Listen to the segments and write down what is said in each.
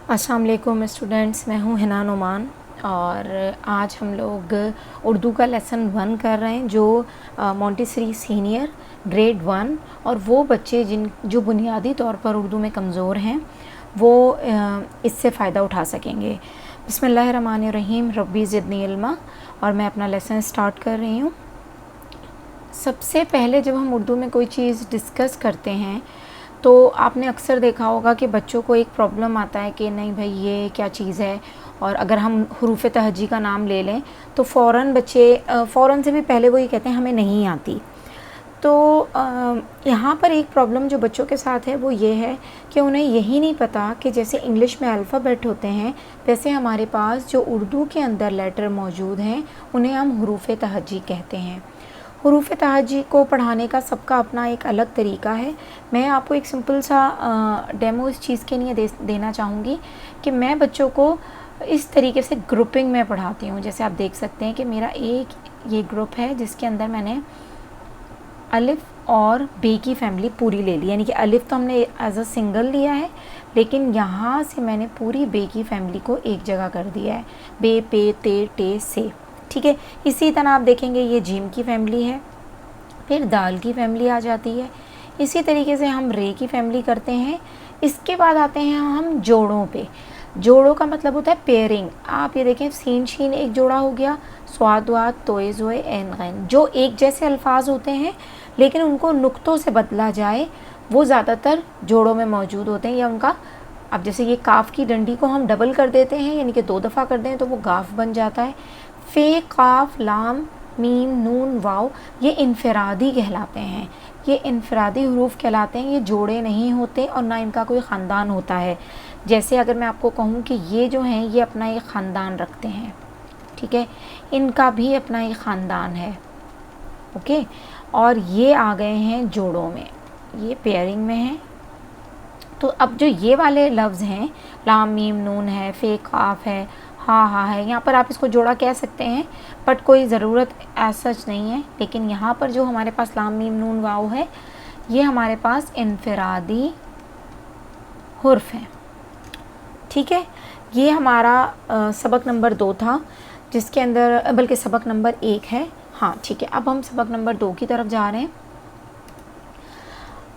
अस्सलाम वालेकुम स्टूडेंट्स, मैं हूँ हिना नुमान और आज हम लोग उर्दू का लेसन 1 कर रहे हैं जो मोंटेसरी सीनियर ग्रेड 1 और वो बच्चे जो बुनियादी तौर पर उर्दू में कमज़ोर हैं वो इससे फ़ायदा उठा सकेंगे। बिस्मिल्लाहिर्रहमानिर्रहीम, रब्बी ज़िदनी इल्मा। और मैं अपना लेसन स्टार्ट कर रही हूँ। सबसे पहले जब हम उर्दू में कोई चीज़ डिस्कस करते हैं तो आपने अक्सर देखा होगा कि बच्चों को एक प्रॉब्लम आता है कि नहीं भाई ये क्या चीज़ है, और अगर हम हुरूफ तहज्जी का नाम ले लें तो फ़ौरन बच्चे फ़ौरन से भी पहले वो ये कहते हैं हमें नहीं आती। तो यहाँ पर एक प्रॉब्लम जो बच्चों के साथ है वो ये है कि उन्हें यही नहीं पता कि जैसे इंग्लिश में अल्फ़ाबेट होते हैं वैसे हमारे पास जो उर्दू के अंदर लेटर मौजूद हैं उन्हें हम हुरूफ तहज्जी कहते हैं। हुरूफ तहज्जी को पढ़ाने का सबका अपना एक अलग तरीका है। मैं आपको एक सिंपल सा डेमो इस चीज़ के लिए देना चाहूँगी कि मैं बच्चों को इस तरीके से ग्रुपिंग में पढ़ाती हूँ। जैसे आप देख सकते हैं कि मेरा एक ये ग्रुप है जिसके अंदर मैंने अलिफ़ और बे की फैमिली पूरी ले ली, यानी कि अलिफ़ तो हमने एज अ सिंगल लिया है लेकिन यहाँ से मैंने पूरी बे की फैमिली को एक जगह कर दिया है, बे पे ते टे से। ठीक है, इसी तरह आप देखेंगे ये जीम की फैमिली है, फिर दाल की फैमिली आ जाती है, इसी तरीके से हम रे की फैमिली करते हैं। इसके बाद आते हैं हम जोड़ों पे। जोड़ों का मतलब होता है पेयरिंग। आप ये देखें सीन शीन एक जोड़ा हो गया, स्वाद वाद तोए ज़ोए ऐन गैन, जो एक जैसे अल्फाज होते हैं लेकिन उनको नुक्तों से बदला जाए वो ज़्यादातर जोड़ों में मौजूद होते हैं। या उनका अब जैसे ये काफ की डंडी को हम डबल कर देते हैं यानी कि 2 दफ़ा कर दें तो वो गाफ बन जाता है। फ़े काफ लाम मीम नून वाव ये इनफरादी कहलाते हैं, ये इनफरादी हरूफ कहलाते हैं। ये जोड़े नहीं होते और ना इनका कोई ख़ानदान होता है। जैसे अगर मैं आपको कहूँ कि ये जो हैं ये अपना एक ख़ानदान रखते हैं, ठीक है, इनका भी अपना एक ख़ानदान है, ओके। और ये आ गए हैं जोड़ों में, ये पेयरिंग में हैं। तो अब जो ये वाले लफ्ज़ हैं लाम मीम नून है, फ़े काफ है, हा है, यहाँ पर आप इसको जोड़ा कह सकते हैं बट कोई ज़रूरत एज सच नहीं है। लेकिन यहाँ पर जो हमारे पास लाम मीम नून वाव है ये हमारे पास इनफरादी हुर्फ है, ठीक है। ये हमारा सबक नंबर 2 था जिसके अंदर बल्कि सबक नंबर 1 है, हाँ ठीक है। अब हम सबक नंबर 2 की तरफ जा रहे हैं।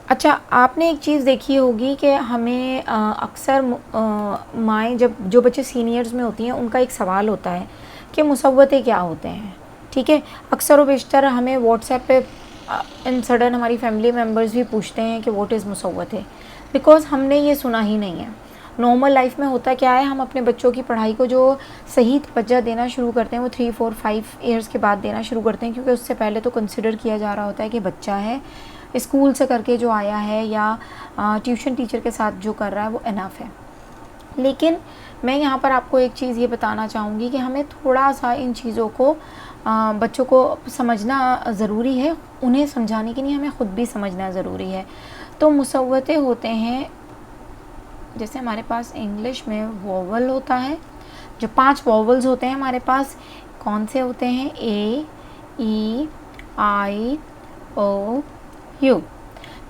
अच्छा, आपने एक चीज़ देखी होगी कि हमें अक्सर माएँ जब जो बच्चे सीनियर्स में होती हैं उनका एक सवाल होता है कि मुसव्वते क्या होते हैं, ठीक है। अक्सर व बेशतर हमें व्हाट्सएप पे इन सडन हमारी फैमिली मेम्बर्स भी पूछते हैं कि व्हाट इज़ मुसव्वते, बिकॉज़ हमने ये सुना ही नहीं है। नॉर्मल लाइफ में होता क्या है, हम अपने बच्चों की पढ़ाई को जो सही तवज्जो देना शुरू करते हैं वो 3, 4, 5 ईयर्स के बाद देना शुरू करते हैं, क्योंकि उससे पहले तो कंसिडर किया जा रहा होता है कि बच्चा है, स्कूल से करके जो आया है या ट्यूशन टीचर के साथ जो कर रहा है वो इनफ है। लेकिन मैं यहाँ पर आपको एक चीज़ ये बताना चाहूँगी कि हमें थोड़ा सा इन चीज़ों को बच्चों को समझना ज़रूरी है। उन्हें समझाने के लिए हमें ख़ुद भी समझना ज़रूरी है। तो मुसव्वते होते हैं, जैसे हमारे पास इंग्लिश में वोवल होता है, जो 5 वोवल्स होते हैं हमारे पास, कौन से होते हैं, ए ई आई ओ यू,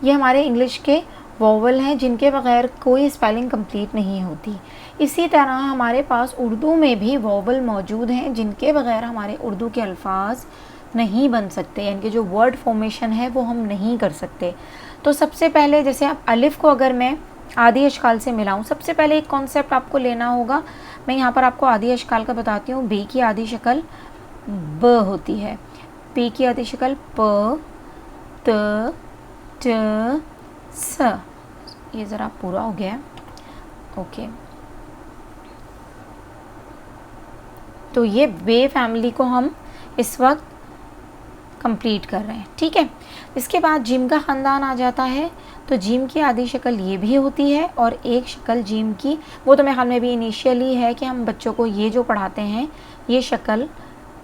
ये हमारे इंग्लिश के वोवल हैं जिनके बग़ैर कोई स्पेलिंग कंप्लीट नहीं होती। इसी तरह हमारे पास उर्दू में भी वोवल मौजूद हैं जिनके बग़ैर हमारे उर्दू के अल्फाज नहीं बन सकते, यानी कि जो वर्ड फॉर्मेशन है वो हम नहीं कर सकते। तो सबसे पहले जैसे आप अलिफ़ को अगर मैं आदि अशकाल से मिलाऊं, सबसे पहले एक कॉन्सेप्ट आपको लेना होगा। मैं यहाँ पर आपको आदि अशकाल का बताती हूँ। बे की आदि शक्ल ब होती है, पे की आदि शक्ल प त ट स, ये ज़रा पूरा हो गया है, ओके। तो ये बे फैमिली को हम इस वक्त कंप्लीट कर रहे हैं, ठीक है। इसके बाद जिम का ख़ानदान आ जाता है। तो जिम की आदि शक्ल ये भी होती है और एक शक्ल जिम की, वो तो मेरे ख्याल में भी इनिशियली है कि हम बच्चों को ये जो पढ़ाते हैं ये शक्ल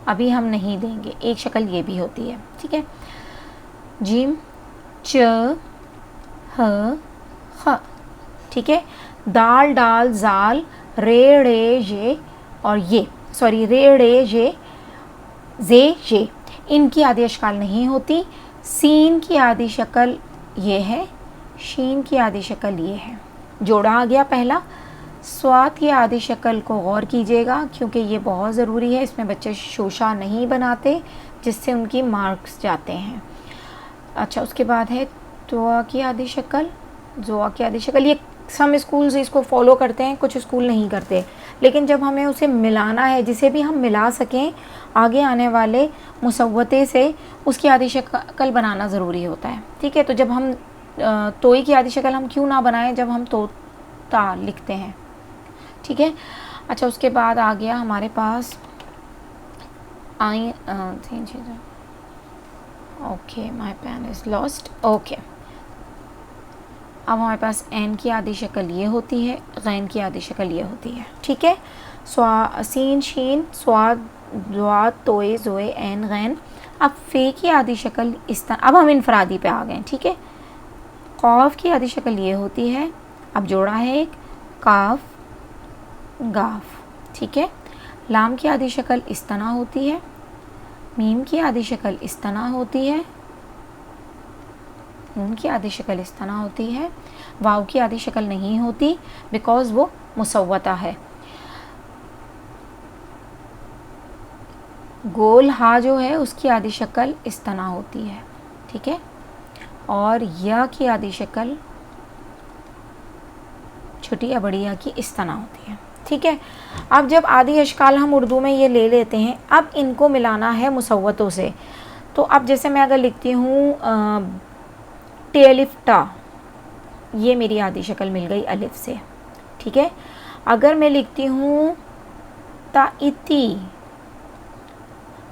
अभी हम नहीं देंगे, एक शक्ल ये भी होती है, ठीक है। जिम च ह ख, ठीक है। दाल डाल जाल रे रे ये और ये, सॉरी रे रे ये जे, इनकी आदि अशकाल नहीं होती। सीन की आदि शक्ल ये है, शीन की आदि शक्ल ये है। जोड़ा आ गया पहला। स्वाद की आधी शक्ल को गौर कीजिएगा क्योंकि ये बहुत ज़रूरी है, इसमें बच्चे शोशा नहीं बनाते जिससे उनकी मार्क्स जाते हैं। अच्छा, उसके बाद है त्वा की आधी शक्ल, जोआ की आधी शक्ल। ये सम स्कूल्स इसको फॉलो करते हैं, कुछ स्कूल नहीं करते, लेकिन जब हमें उसे मिलाना है, जिसे भी हम मिला सकें आगे आने वाले मुसव्वते से, उसकी आधी शक्ल बनाना ज़रूरी होता है। ठीक है, तो जब हम तोई की आधी शक्ल हम क्यों ना बनाएं जब हम तोता लिखते हैं। ठीक है, अच्छा, उसके बाद आ गया हमारे पास आई okay, my pen is lost. Okay, अब हमारे पास एन की आधी शक्ल ये होती है, गैन की आधी शक्ल ये होती है। ठीक है, सीन शीन स्वाद द्वा तोए जोए एन गैन। अब फ़े की आधी शक्ल इस तरह, अब हम इनफरादी पे आ गए। ठीक है, कॉफ की आधी शक्ल ये होती है, अब जोड़ा है एक काफ गाफ। ठीक है, लाम की आधी शक्ल इस तरह होती है, मीम की आधी शक्ल इस तरह होती है, नून की आधी शक्ल इस तरह होती है, वाव की आधी शक्ल नहीं होती बिकॉज वो मुसव्वता है। गोल हा जो है उसकी आधी शक्ल इस तरह होती है। ठीक है, और या की आधी शक्ल छोटी या बड़ी या की इस तरह होती है। ठीक है, अब जब आधी अशकाल हम उर्दू में ये ले लेते हैं, अब इनको मिलाना है मुसव्वतों से। तो अब जैसे मैं अगर लिखती हूँ टे अलिफ टा, ये मेरी आधी शक्ल मिल गई अलिफ से। ठीक है, अगर मैं लिखती हूँ ता इती,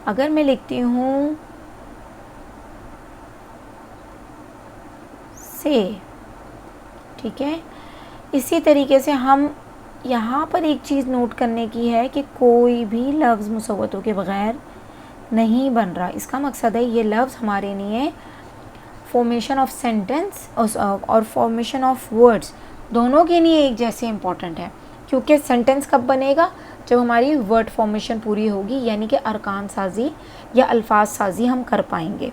अगर मैं लिखती हूँ से, ठीक है, इसी तरीके से हम यहाँ पर एक चीज़ नोट करने की है कि कोई भी लफ्ज़ मुसव्वतों के बग़ैर नहीं बन रहा। इसका मकसद है ये लफ्ज़ हमारे लिए फॉर्मेशन ऑफ सेंटेंस और फॉर्मेशन ऑफ वर्ड्स दोनों के लिए एक जैसे इम्पॉर्टेंट है, क्योंकि सेंटेंस कब बनेगा जब हमारी वर्ड फॉर्मेशन पूरी होगी, यानी कि अरकान साजी या अल्फाज साजी हम कर पाएंगे।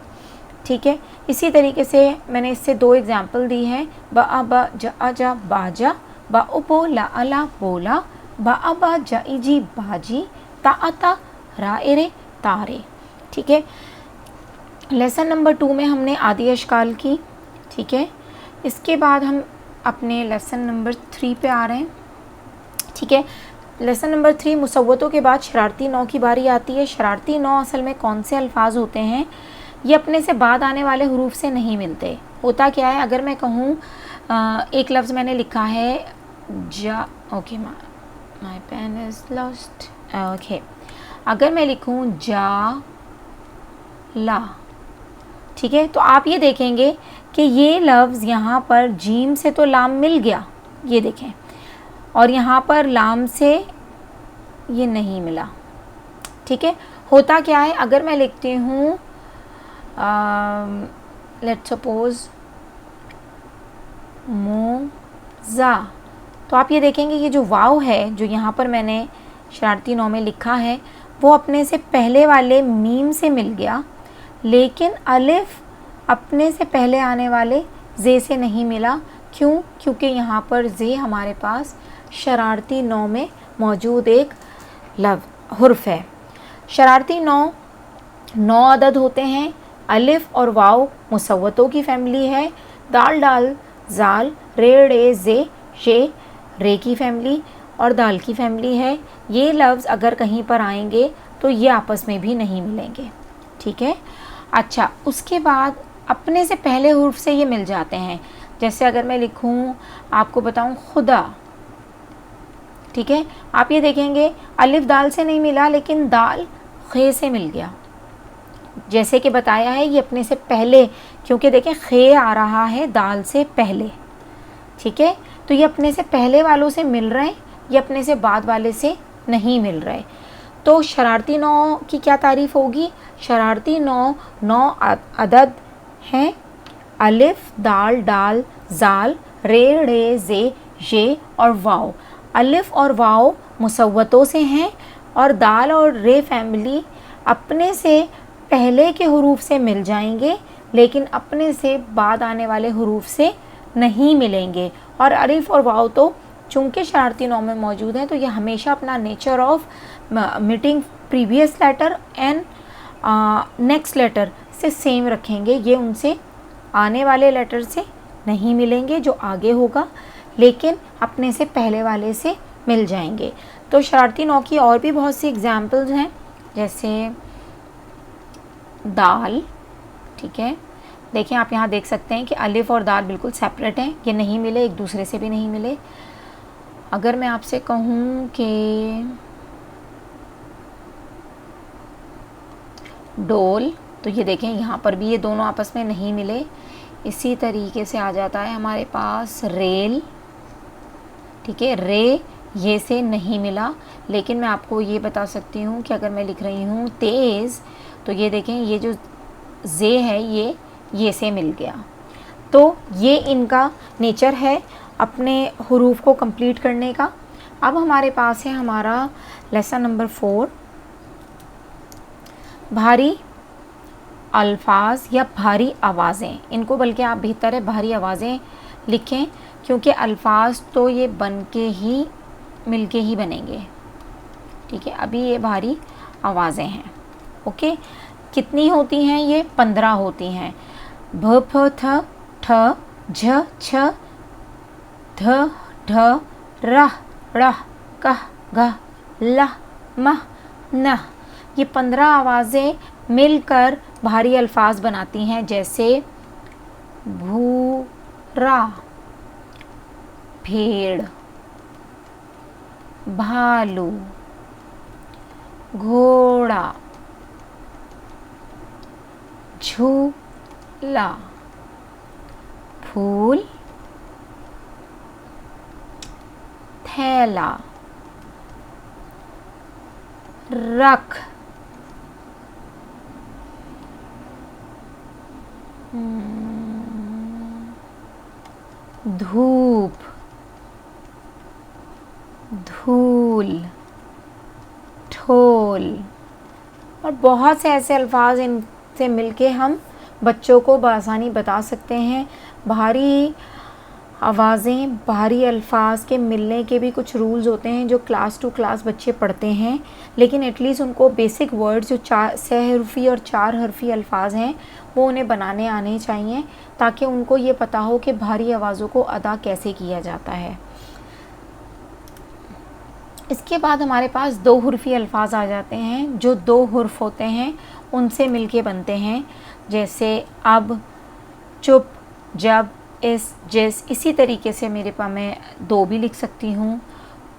ठीक है, इसी तरीके से मैंने इससे दो एग्जाम्पल दी हैं, बा बा जा जा बाजा, बा उपो ला अला बोला, बा बा जाइजी बाजी, ता अता राएरे तारे। ठीक है, लेसन नंबर 2 में हमने आदि अशकाल की। ठीक है, इसके बाद हम अपने लेसन नंबर 3 पे आ रहे हैं। ठीक है, लेसन नंबर 3 मुसव्वतों के बाद शरारती नौ की बारी आती है। शरारती नौ असल में कौन से अल्फाज होते हैं, ये अपने से बाद आने वाले हरूफ से नहीं मिलते। होता क्या है, अगर मैं कहूँ एक लफ्ज़ मैंने लिखा है जा, okay my pen is lost. Okay, अगर मैं लिखूँ जा ला, ठीक है, तो आप ये देखेंगे कि ये लफ्ज़ यहाँ पर जीम से तो लाम मिल गया, ये देखें, और यहाँ पर लाम से ये नहीं मिला। ठीक है, होता क्या है, अगर मैं लिखती हूँ लेट्स सपोज मोज़ा, तो आप ये देखेंगे ये जो वाव है जो यहाँ पर मैंने शरारती नौ में लिखा है वो अपने से पहले वाले मीम से मिल गया, लेकिन अलिफ अपने से पहले आने वाले जे से नहीं मिला। क्यों? क्योंकि यहाँ पर जे हमारे पास शरारती नौ में मौजूद एक हुर्फ है। शरारती नौ अदद होते हैं। अलिफ और वाव मुसव्वतों की फैमिली है। दाल डाल जाल रे रे जे शे रे की फैमिली और दाल की फैमिली है। ये लफ्ज़ अगर कहीं पर आएंगे तो ये आपस में भी नहीं मिलेंगे। ठीक है, अच्छा, उसके बाद अपने से पहले हुर्फ से ये मिल जाते हैं। जैसे अगर मैं लिखूं, आपको बताऊं खुदा, ठीक है, आप ये देखेंगे अलिफ दाल से नहीं मिला लेकिन दाल खे से मिल गया। जैसे कि बताया है ये अपने से पहले, क्योंकि देखें खे आ रहा है दाल से पहले। ठीक है, तो ये अपने से पहले वालों से मिल रहे हैं, ये अपने से बाद वाले से नहीं मिल रहे। तो शरारती नौ की क्या तारीफ़ होगी? शरारती नौ अदद हैं। अलिफ दाल डाल जाल रे रे जे ये और वाव। अलिफ और वाव मुसव्वतों से हैं और दाल और रे फैमिली अपने से पहले के हुरूफ से मिल जाएंगे लेकिन अपने से बाद आने वाले हुरूफ से नहीं मिलेंगे। और अलिफ और वाव तो चूँकि शरारती नौ में मौजूद हैं तो ये हमेशा अपना nature of meeting previous letter and next letter से सेम रखेंगे। ये उनसे आने वाले लेटर से नहीं मिलेंगे जो आगे होगा, लेकिन अपने से पहले वाले से मिल जाएंगे। तो शरारती नौ की और भी बहुत सी एग्जाम्पल्स हैं, जैसे दाल, ठीक है। देखें आप यहाँ देख सकते हैं कि अलिफ और दाल बिल्कुल सेपरेट हैं, ये नहीं मिले, एक दूसरे से भी नहीं मिले। अगर मैं आपसे कहूँ कि डोल, तो ये देखें यहाँ पर भी ये दोनों आपस में नहीं मिले। इसी तरीके से आ जाता है हमारे पास रेल, ठीक है। रे ये से नहीं मिला, लेकिन मैं आपको ये बता सकती हूँ कि अगर मैं लिख रही हूँ तेज़, तो ये देखें ये जो जे है ये से मिल गया। तो ये इनका नेचर है अपने हुरूफ को कंप्लीट करने का। अब हमारे पास है हमारा लेसन नंबर 4, भारी अल्फाज या भारी आवाज़ें। इनको बल्कि आप बेहतर है भारी आवाज़ें लिखें, क्योंकि अल्फाज तो ये बन के ही मिल के ही बनेंगे, ठीक है। अभी ये भारी आवाज़ें हैं, ओके। कितनी होती हैं ये? 15 होती हैं। भ फ थ ठ झ छ ध ढ र ढ़ क घ ल म न। ये 15 आवाज़ें मिलकर भारी अल्फाज बनाती हैं, जैसे भूरा, भेड़, भालू, घोड़ा, झूला, फूल, थैला, रख, धूप, धूल, ठोल। और बहुत से ऐसे अल्फाज इनसे मिलके हम बच्चों को बआसानी बता सकते हैं। भारी आवाज़ें, भारी अल्फाज के मिलने के भी कुछ रूल्स होते हैं जो क्लास टू क्लास बच्चे पढ़ते हैं, लेकिन एटलीस्ट उनको बेसिक वर्ड्स जो 6 हरफी और 4 हरफी अल्फाज हैं वो उन्हें बनाने आने चाहिए, ताकि उनको ये पता हो कि भारी आवाज़ों को अदा कैसे किया जाता है। इसके बाद हमारे पास 2 हुर्फ़ी अल्फाज आ जाते हैं, जो 2 हुर्फ होते हैं उनसे मिलके बनते हैं, जैसे अब, चुप, जब, इस, जिस। इसी तरीके से मेरे पास मैं 2 भी लिख सकती हूँ,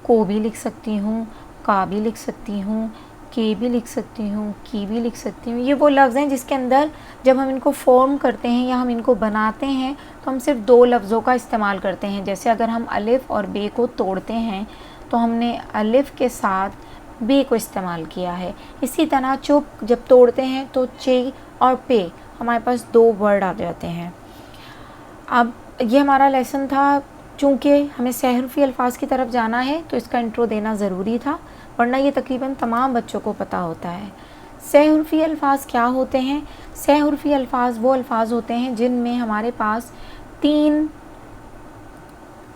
को भी लिख सकती हूँ, का भी लिख सकती हूँ, के भी लिख सकती हूँ, की भी लिख सकती हूँ। ये वो लफ्ज़ हैं जिसके अंदर जब हम इनको फॉर्म करते हैं या हम इनको बनाते हैं तो हम सिर्फ 2 लफ्ज़ों का इस्तेमाल करते हैं। जैसे अगर हम अलिफ़ और बे को तोड़ते हैं तो हमने अलिफ़ के साथ बे को इस्तेमाल किया है। इसी तरह चुप जब तोड़ते हैं तो चे और पे, हमारे पास 2 वर्ड आ जाते हैं। अब ये हमारा लेसन था, चूँकि हमें सहरुफ़ी अल्फाज की तरफ जाना है तो इसका इंट्रो देना ज़रूरी था, वरना ये तकरीबन तमाम बच्चों को पता होता है। सहरुफ़ी अल्फाज क्या होते हैं? सहरुफ़ी अल्फाज वो अल्फाज होते हैं जिनमें हमारे पास 3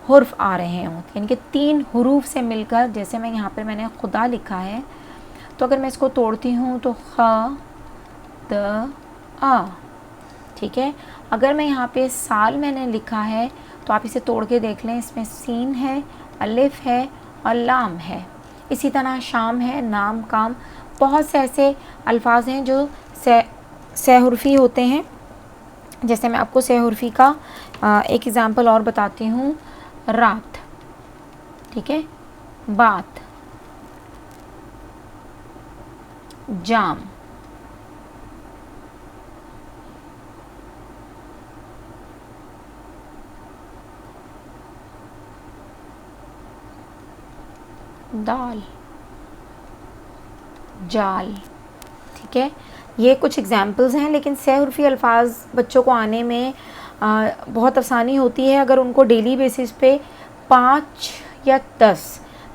हुर्फ आ रहे हों, यानी कि 3 हुरूफ से मिलकर, जैसे मैं यहाँ पर मैंने खुदा लिखा है, तो अगर मैं इसको तोड़ती हूँ तो ख, द, आ, ठीक है। अगर मैं यहाँ पे साल मैंने लिखा है तो आप इसे तोड़ के देख लें, इसमें सीन है, अलिफ है और लाम है। इसी तरह शाम है, नाम, काम। बहुत से ऐसे अल्फाज हैं जो सहरुफ़ी होते हैं। जैसे मैं आपको सहरुफ़ी का एक एग्ज़ाम्पल और बताती हूँ, रात, ठीक है, बात, जाम, दाल, जाल, ठीक है। ये कुछ एग्ज़ाम्पल्स हैं, लेकिन सहरुफ़ी अल्फाज बच्चों को आने में बहुत आसानी होती है अगर उनको डेली बेसिस पे 5 या 10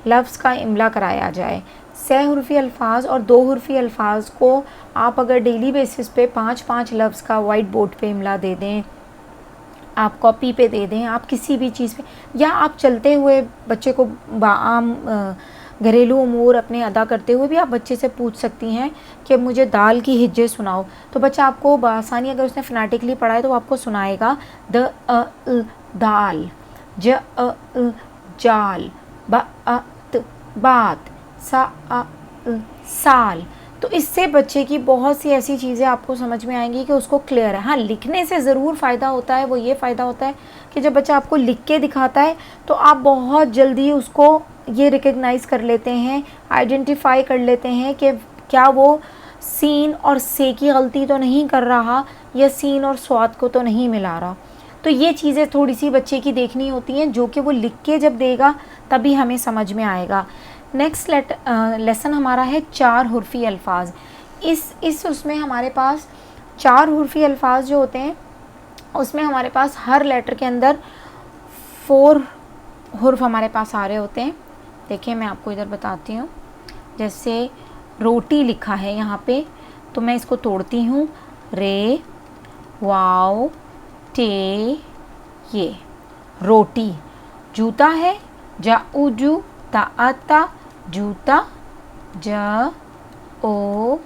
लफ्ज़ का इमला कराया जाए। सहरुफ़ी अल्फाज और 2 हुर्फ़ी अल्फाज को आप अगर डेली बेसिस पे 5-5 लफ्ज़ का वाइट बोर्ड पे इमला दे दें आप कॉपी पे दे दें, आप किसी भी चीज़ पे, या आप चलते हुए बच्चे को आम घरेलू अमूर अपने अदा करते हुए भी आप बच्चे से पूछ सकती हैं कि मुझे दाल की हिज्जे सुनाओ, तो बच्चा आपको बआसानी, अगर उसने फोनेटिकली पढ़ा है तो वो आपको सुनाएगा द दाल, ज जाल, ब बात, सा साल। तो इससे बच्चे की बहुत सी ऐसी चीज़ें आपको समझ में आएंगी कि उसको क्लियर है। हाँ, लिखने से ज़रूर फ़ायदा होता है, वो ये फ़ायदा होता है कि जब बच्चा आपको लिख के दिखाता है तो आप बहुत जल्दी उसको ये रिकग्नाइज़ कर लेते हैं, आइडेंटिफाई कर लेते हैं कि क्या वो सीन और से की गलती तो नहीं कर रहा, या सीन और स्वाद को तो नहीं मिला रहा। तो ये चीज़ें थोड़ी सी बच्चे की देखनी होती हैं, जो कि वो लिख के जब देगा तभी हमें समझ में आएगा। नेक्स्ट लेसन हमारा है 4 हुर्फ़ी अल्फाज। उसमें हमारे पास 4 हुर्फ़ी अल्फाज जो होते हैं, उसमें हमारे पास हर लेटर के अंदर 4 हुर्फ हमारे पास आ रहे होते हैं। देखिए मैं आपको इधर बताती हूँ। जैसे रोटी लिखा है यहाँ पे, तो मैं इसको तोड़ती हूँ, रे, वाओ, टे, ये रोटी। जूता है, जा उजू, ता आता, जूता, ज ओ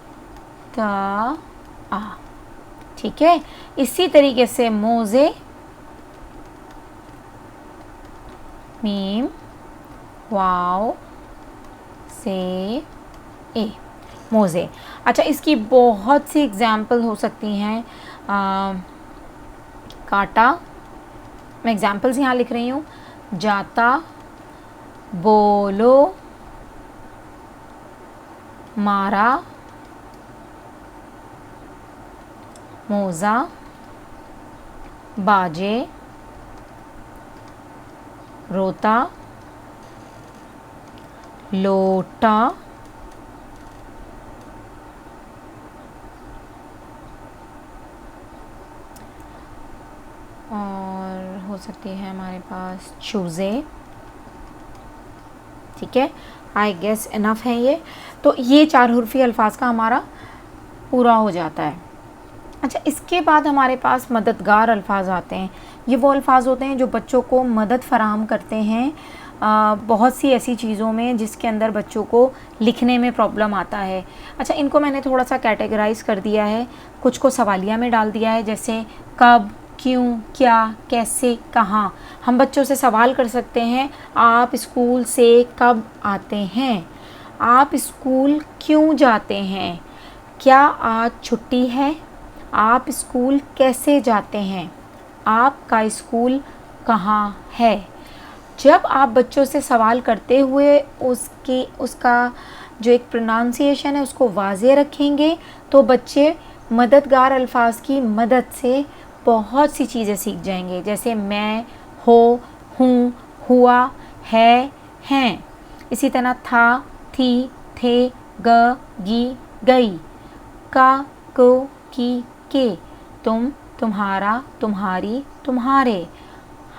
ता आ। ठीक है, इसी तरीके से मोज़े, मीम, वाओ, से, ए, मोज़े। अच्छा, इसकी बहुत सी एग्जाम्पल हो सकती हैं। काटा, मैं एग्जाम्पल्स यहाँ लिख रही हूँ। जाता, बोलो, मारा, मोज़ा, बाजे, रोता, लोटा, और हो सकती है हमारे पास चूज़े। ठीक है, आई गेस इनफ है ये। तो ये 4 हुर्फ़ी अल्फाज का हमारा पूरा हो जाता है। अच्छा, इसके बाद हमारे पास मददगार अल्फाज आते हैं। ये वो अल्फाज होते हैं जो बच्चों को मदद फराहम करते हैं बहुत सी ऐसी चीज़ों में जिसके अंदर बच्चों को लिखने में प्रॉब्लम आता है। अच्छा, इनको मैंने थोड़ा सा कैटेगराइज कर दिया है, कुछ को सवालिया में डाल दिया है, जैसे कब, क्यों, क्या, कैसे, कहाँ। हम बच्चों से सवाल कर सकते हैं, आप स्कूल से कब आते हैं? आप स्कूल क्यों जाते हैं? क्या आज छुट्टी है? आप स्कूल कैसे जाते हैं? आपका स्कूल कहाँ है? जब आप बच्चों से सवाल करते हुए उसका जो एक प्रोनाउंसिएशन है उसको वाज़े रखेंगे, तो बच्चे मददगार अल्फाज की मदद से बहुत सी चीज़ें सीख जाएंगे। जैसे मैं, हो, हूँ, हुआ, है, हैं। इसी तरह था, थी, थे, ग, गी, गई, का, को, की, के, तुम, तुम्हारा, तुम्हारी, तुम्हारे,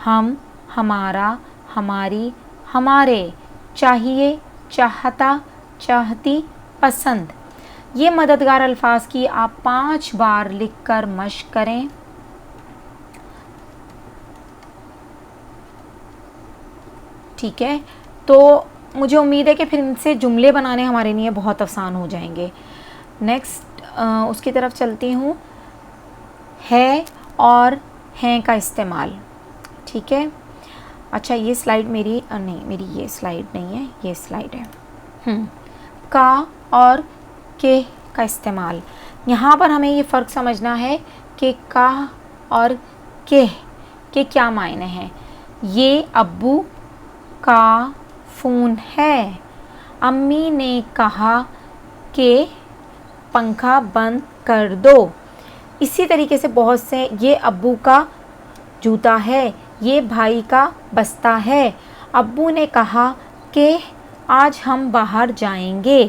हम, हमारा, हमारी, हमारे, चाहिए, चाहता, चाहती, पसंद। ये मददगार अल्फाज की आप 5 बार लिखकर मश्क करें। ठीक है, तो मुझे उम्मीद है कि फिर इनसे जुमले बनाने हमारे लिए बहुत आसान हो जाएंगे। नेक्स्ट उसकी तरफ चलती हूँ, है और हैं का इस्तेमाल। ठीक है, अच्छा ये स्लाइड मेरी नहीं, मेरी ये स्लाइड नहीं है, ये स्लाइड है। का और के का इस्तेमाल। यहाँ पर हमें ये फ़र्क समझना है कि का और के क्या मायने हैं। ये अब्बू का फ़ोन है। अम्मी ने कहा कि पंखा बंद कर दो। इसी तरीके से बहुत से, ये अब्बू का जूता है, ये भाई का बस्ता है। अब्बू ने कहा कि आज हम बाहर जाएंगे।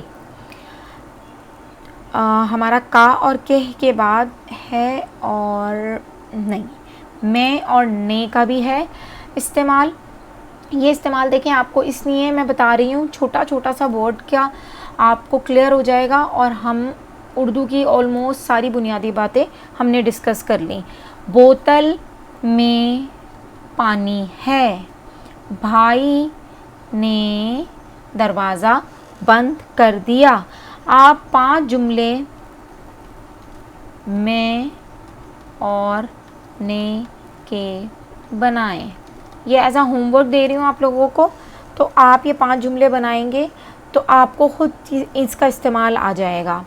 हमारा का और के बाद है और नहीं, मैं और ने का भी है इस्तेमाल। ये इस्तेमाल देखें, आपको इसलिए मैं बता रही हूँ, छोटा छोटा सा वर्ड क्या आपको क्लियर हो जाएगा। और हम उर्दू की ऑलमोस्ट सारी बुनियादी बातें हमने डिस्कस कर ली। बोतल, में पानी है। भाई ने दरवाज़ा बंद कर दिया। आप 5 जुमले में और ने के बनाएं। ये एज अ होमवर्क दे रही हूँ आप लोगों को, तो आप ये 5 जुमले बनाएंगे तो आपको खुद इसका इस्तेमाल आ जाएगा।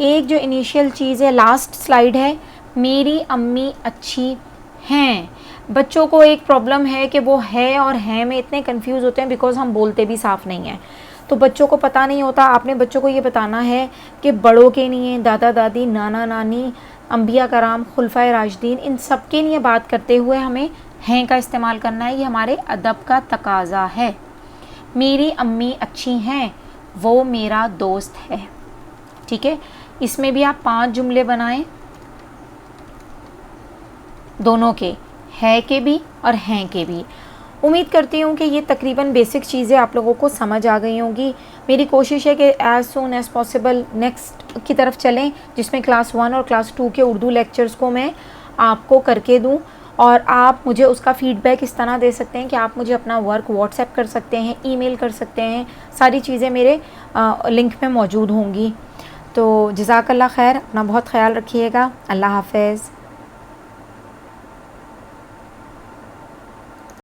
एक जो इनिशियल चीज़ है, लास्ट स्लाइड है, मेरी अम्मी अच्छी हैं। बच्चों को एक प्रॉब्लम है कि वो है और हैं में इतने कंफ्यूज होते हैं बिकॉज़ हम बोलते भी साफ़ नहीं हैं, तो बच्चों को पता नहीं होता। आपने बच्चों को ये बताना है कि बड़ों के लिए दादा दादी, नाना नानी, अम्बिया कराम, खुलफाए राशिदीन, इन सब के लिए बात करते हुए हमें हैं का इस्तेमाल करना है। ये हमारे अदब का तकाजा है। मेरी अम्मी अच्छी हैं, वो मेरा दोस्त है। ठीक है, इसमें भी आप 5 जुमले बनाएं, दोनों के, है के भी और हैं के भी। उम्मीद करती हूँ कि ये तकरीबन बेसिक चीज़ें आप लोगों को समझ आ गई होंगी। मेरी कोशिश है कि as soon as possible next की तरफ चलें, जिसमें क्लास 1 और क्लास 2 के उर्दू लेक्चर्स को मैं आपको करके दूँ, और आप मुझे उसका फ़ीडबैक इस तरह दे सकते हैं कि आप मुझे अपना वर्क व्हाट्सएप कर सकते हैं, ईमेल कर सकते हैं। सारी चीज़ें मेरे लिंक में मौजूद होंगी। तो जज़ाकल्लाह खैर, अपना बहुत ख्याल रखिएगा। अल्लाह हाफ़िज़।